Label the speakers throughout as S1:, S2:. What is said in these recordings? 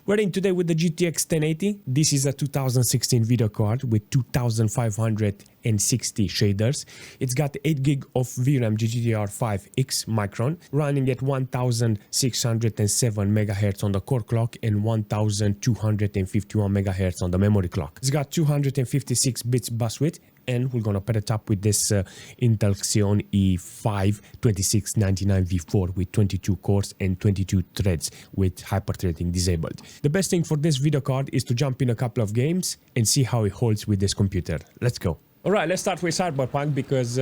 S1: We're in today with the GTX 1080. This is a 2016 video card with 2560 shaders. It's got 8 gig of VRAM GDDR5X Micron, running at 1607 MHz on the core clock and 1251 MHz on the memory clock. It's got 256 bits bus width, and we're gonna pair it up with this Intel Xeon E5 2699V4 with 22 cores and 22 threads with hyper-threading disabled. The best thing for this video card is to jump in a couple of games and see how it holds with this computer. Let's go. Alright, let's start with Cyberpunk because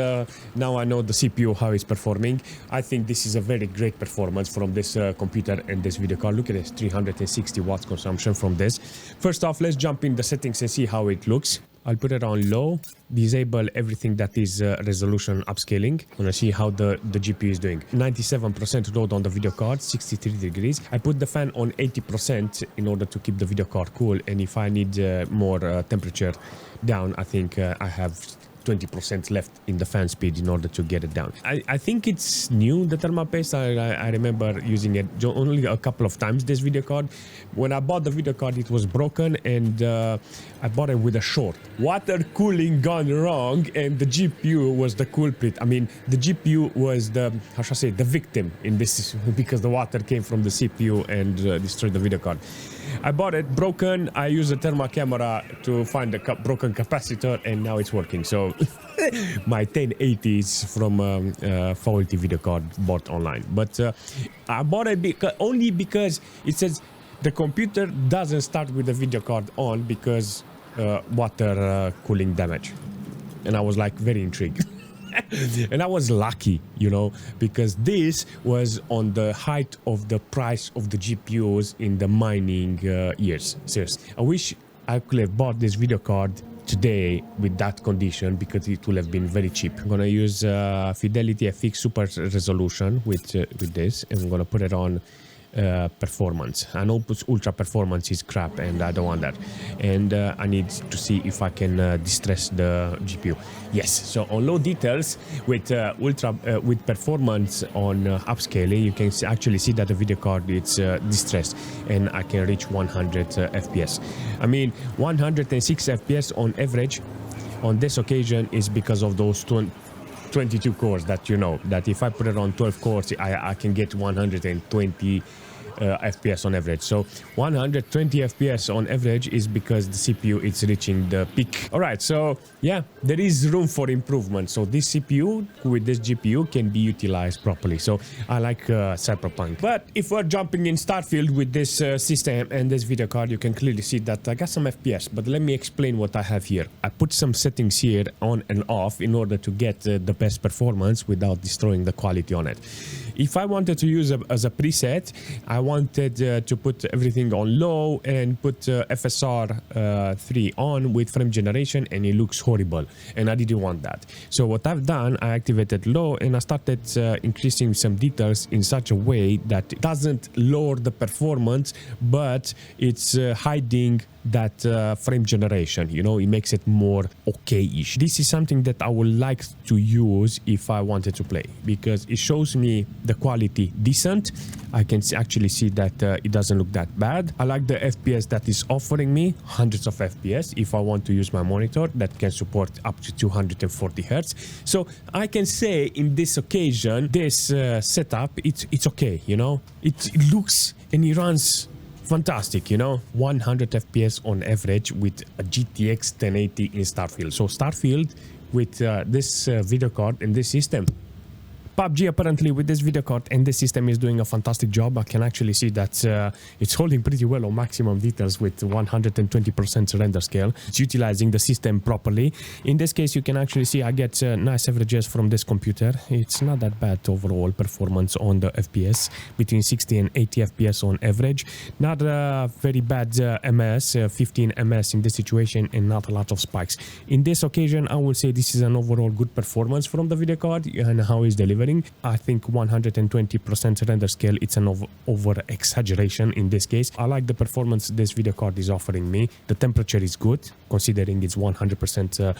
S1: now I know the CPU, how it's performing. I think this is a very great performance from this computer and this video card. Look at this, 360 watts consumption from this. First off, let's jump in the settings and see how it looks. I'll put it on low, disable everything that is resolution upscaling. I'm gonna see how the GPU is doing. 97% load on the video card, 63 degrees. I put the fan on 80% in order to keep the video card cool, and if I need more temperature down, I think I have 20% left in the fan speed in order to get it down. I think it's new, the thermal paste. I remember using it only a couple of times, this video card. When I bought the video card, it was broken, and I bought it with a short. Water cooling gone wrong, and the GPU was the culprit. I mean, the GPU was the, how should I say, the victim in this, because the water came from the CPU and destroyed the video card. I bought it broken. I used a thermal camera to find the broken capacitor, and now it's working. So my 1080 is from faulty video card bought online. But I bought it only because it says the computer doesn't start with the video card on because water cooling damage. And I was like very intrigued. And I was lucky, you know, because this was on the height of the price of the GPUs in the mining years. Seriously, I wish I could have bought this video card today with that condition, because it would have been very cheap. I'm gonna use Fidelity FX Super Resolution with this, and I'm gonna put it on performance. I know ultra performance is crap, and I don't want that. And I need to see if I can distress the GPU. Yes, so on low details with with performance on upscaling, you can actually see that the video card is distressed, and I can reach 100 FPS. I mean, 106 FPS on average on this occasion is because of those 22 cores that, you know, that if I put it on 12 cores, I can get 120 FPS on average. So 120 FPS on average is because the CPU is reaching the peak. All right, so yeah, there is room for improvement. So this CPU with this GPU can be utilized properly. So I like Cyberpunk. But if we're jumping in Starfield with this system and this video card, you can clearly see that I got some FPS. But let me explain what I have here. I put some settings here on and off in order to get the best performance without destroying the quality on it. If I wanted to use as a preset, I wanted to put everything on low and put FSR 3 on with frame generation, and it looks horrible, and I didn't want that. So what I've done, I activated low, and I started increasing some details in such a way that it doesn't lower the performance, but it's hiding that frame generation, you know, it makes it more okay-ish. This is something that I would like to use if I wanted to play, because it shows me the quality decent. I can actually see that it doesn't look that bad. I like the FPS that is offering me, hundreds of FPS if I want to use my monitor that can support up to 240 Hz. So I can say in this occasion, this setup, it's okay, you know, it looks and it runs fantastic, you know, 100 FPS on average with a GTX 1080 in Starfield. So Starfield with this video card and this system. PUBG apparently with this video card and this system is doing a fantastic job. I can actually see that it's holding pretty well on maximum details with 120% render scale. It's utilizing the system properly. In this case, you can actually see I get nice averages from this computer. It's not that bad overall performance on the FPS, between 60 and 80 FPS on average. Not a very bad MS, 15 MS in this situation, and not a lot of spikes. In this occasion, I would say this is an overall good performance from the video card and how it's delivering. I think 120% render scale, it's an over exaggeration in this case. I like the performance this video card is offering me. The temperature is good, considering it's 100%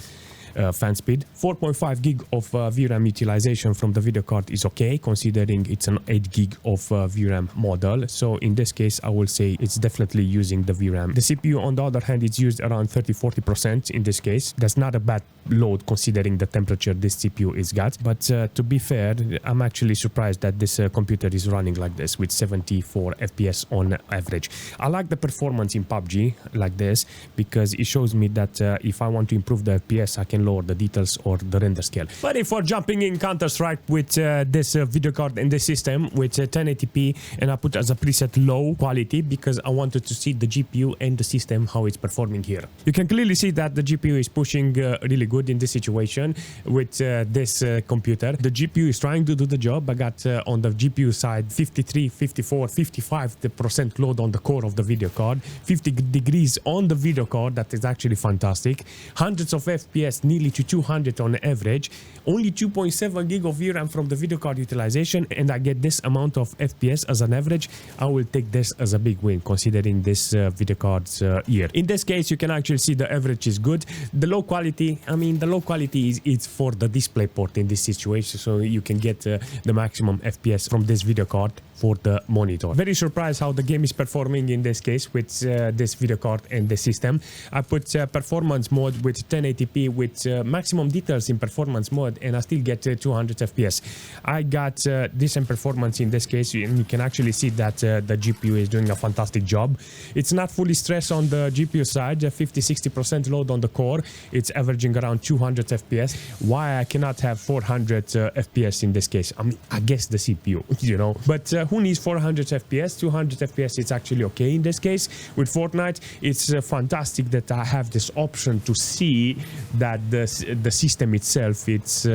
S1: fan speed. 4.5 gig of VRAM utilization from the video card is okay, considering it's an 8 gig of VRAM model. So in this case, I will say it's definitely using the VRAM. The CPU, on the other hand, it's used around 30-40% in this case. That's not a bad load considering the temperature this CPU is got. But to be fair, I'm actually surprised that this computer is running like this with 74 FPS on average. I like the performance in PUBG like this because it shows me that if I want to improve the FPS, I can lower the details or the render scale. But if we're jumping in Counter-Strike with this video card and this system with 1080p, and I put as a preset low quality because I wanted to see the GPU and the system how it's performing here. You can clearly see that the GPU is pushing really good in this situation with this computer. The GPU is trying to do the job. I got on the GPU side 53, 54, 55% load on the core of the video card, 50 degrees on the video card. That is actually fantastic. Hundreds of FPS, nearly to 200 on average. Only 2.7 gig of VRAM from the video card utilization, and I get this amount of FPS as an average. I will take this as a big win considering this video card's year. In this case, you can actually see the average is good. The low quality, I mean, the low quality is it's for the display port in this situation, so you can get the maximum FPS from this video card for the monitor. Very surprised how the game is performing in this case with this video card and the system. I put performance mode with 1080p with maximum details in performance mode, and I still get 200 FPS. I got decent performance in this case, and you can actually see that the GPU is doing a fantastic job. It's not fully stressed on the GPU side, 50-60% load on the core. It's averaging around 200 FPS. Why I cannot have 400 FPS in this case? I mean, I guess the CPU, you know. But who needs 400 FPS? 200 FPS, it's actually okay in this case. With Fortnite, it's fantastic that I have this option to see that the system itself, it's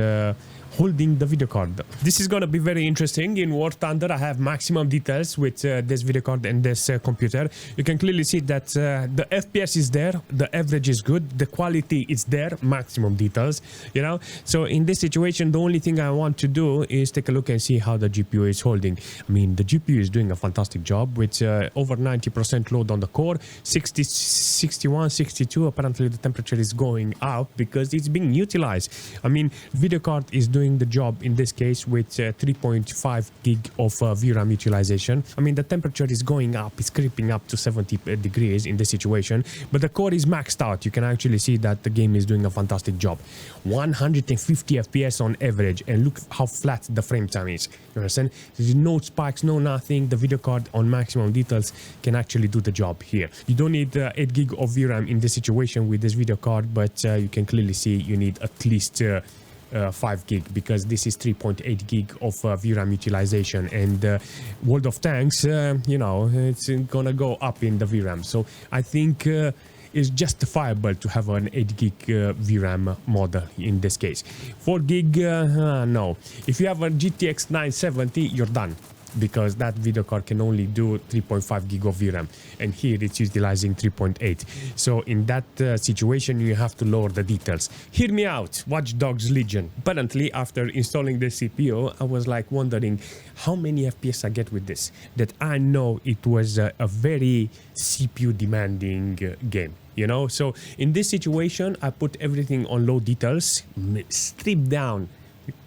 S1: holding the video card. This is gonna be very interesting. In War Thunder, I have maximum details with this video card and this computer. You can clearly see that the FPS is there, the average is good, the quality is there, maximum details, you know. So in this situation, the only thing I want to do is take a look and see how the GPU is holding. I mean, the GPU is doing a fantastic job with over 90% load on the core, 60, 61, 62. Apparently the temperature is going up because it's being utilized. I mean, video card is doing the job in this case with 3.5 gig of VRAM utilization. I mean, the temperature is going up, it's creeping up to 70 degrees in this situation, but the core is maxed out. You can actually see that the game is doing a fantastic job. 150 FPS on average, and look how flat the frame time is. You understand? There's no spikes, no nothing. The video card on maximum details can actually do the job here. You don't need 8 gig of VRAM in this situation with this video card, but you can clearly see you need at least 5 gig because this is 3.8 gig of VRAM utilization, and World of Tanks, you know, it's gonna go up in the VRAM. So I think it's justifiable to have an 8 gig VRAM model in this case. 4 gig, no. If you have a GTX 970, you're done, because that video card can only do 3.5 gig of VRAM, and here it's utilizing 3.8. So in that situation, you have to lower the details. Hear me out, Watch Dogs Legion. Apparently, after installing the CPU, I was like wondering how many FPS I get with this. That I know it was a very CPU demanding game. You know, so in this situation, I put everything on low details, stripped down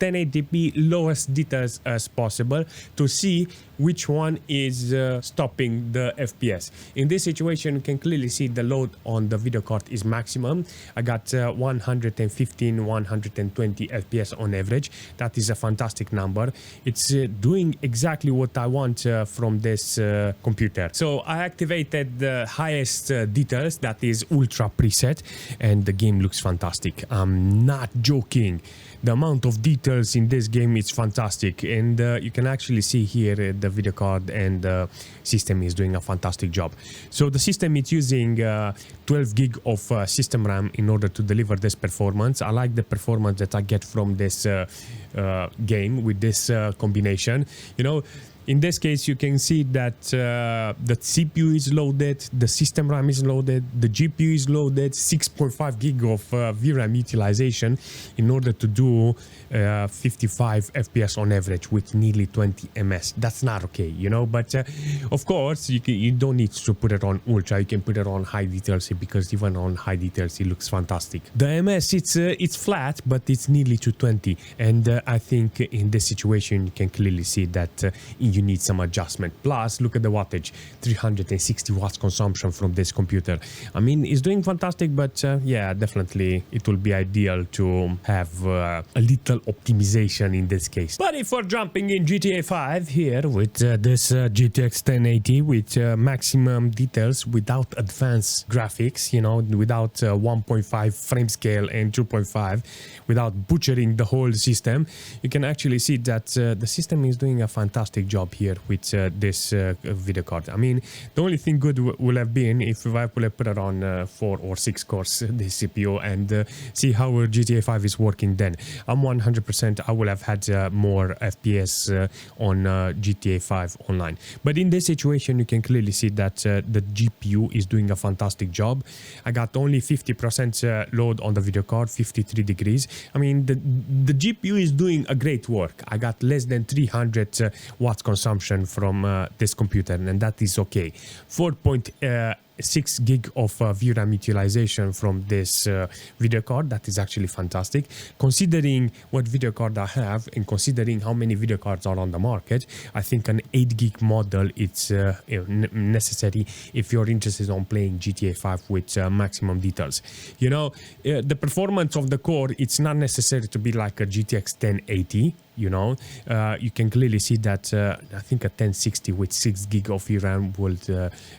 S1: 1080p lowest details as possible to see which one is stopping the FPS. In this situation, you can clearly see the load on the video card is maximum. I got 115, 120 FPS on average. That is a fantastic number. It's doing exactly what I want from this computer. So I activated the highest details, that is ultra preset, and the game looks fantastic. I'm not joking. The amount of details in this game is fantastic, and you can actually see here the video card and the system is doing a fantastic job. So the system is using 12 gig of system RAM in order to deliver this performance. I like the performance that I get from this game with this combination. You know, In this case, you can see that the CPU is loaded, the system RAM is loaded, the GPU is loaded, 6.5 gig of VRAM utilization in order to do 55 FPS on average with nearly 20 ms. That's not okay, you know, but of course you don't need to put it on ultra. You can put it on high details because even on high details it looks fantastic. The ms, it's flat, but it's nearly 220, and I think in this situation you can clearly see that you need some adjustment. Plus, look at the wattage, 360 watts consumption from this computer. I mean, it's doing fantastic, but yeah, definitely it will be ideal to have a little optimization in this case. But if we're jumping in GTA 5 here with this GTX 1080 with maximum details without advanced graphics, you know, without 1.5 frame scale and 2.5, without butchering the whole system, you can actually see that the system is doing a fantastic job here with this video card. I mean, the only thing good will have been if I would have put it on 4 or 6 cores, this CPU, and see how GTA 5 is working then. I'm 100%, I will have had more FPS on GTA 5 online. But in this situation, you can clearly see that the GPU is doing a fantastic job. I got only 50% load on the video card, 53 degrees. I mean, the GPU is doing a great work. I got less than 300 watts consumption from this computer, and that is okay. 4.6 gig of VRAM utilization from this video card. That is actually fantastic. Considering what video card I have and considering how many video cards are on the market, I think an 8 gig model it's necessary if you're interested on playing GTA 5 with maximum details. You know, the performance of the core, it's not necessary to be like a GTX 1080. You know, you can clearly see that I think a 1060 with 6 gig of VRAM will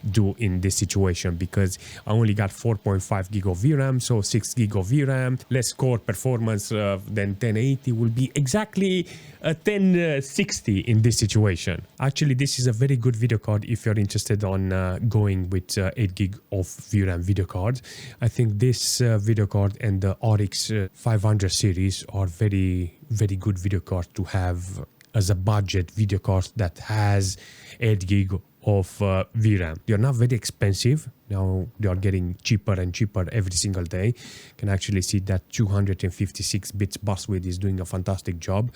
S1: do in this situation, because I only got 4.5 gig of VRAM, so 6 gig of VRAM, less core performance than 1080 will be exactly a 1060 in this situation. Actually, this is a very good video card if you're interested on going with 8 gig of VRAM video card. I think this video card and the RX 500 series are very good video card to have as a budget video card that has 8 gig of VRAM. They're not very expensive. Now they are getting cheaper and cheaper every single day. You can actually see that 256 bits bus width is doing a fantastic job.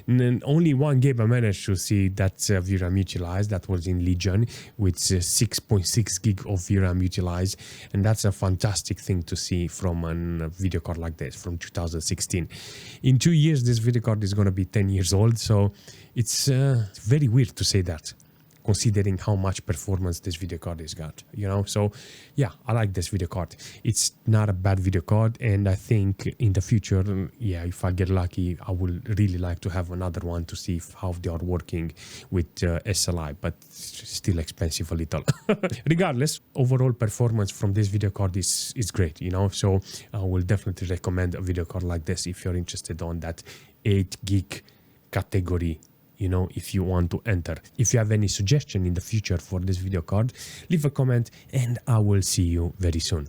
S1: And then only one game I managed to see that VRAM utilized. That was in Legion with 6.6 gig of VRAM utilized. And that's a fantastic thing to see from a video card like this from 2016. In 2 years, this video card is going to be 10 years old. So it's very weird to say that, considering how much performance this video card has got, you know. So yeah, I like this video card. It's not a bad video card, and I think in the future, yeah, if I get lucky, I will really like to have another one to see how they are working with SLI, but still expensive a little. Regardless, overall performance from this video card is great, you know. So I will definitely recommend a video card like this if you're interested on that 8 gig category, you know, if you want to enter. If you have any suggestion in the future for this video card, leave a comment and I will see you very soon.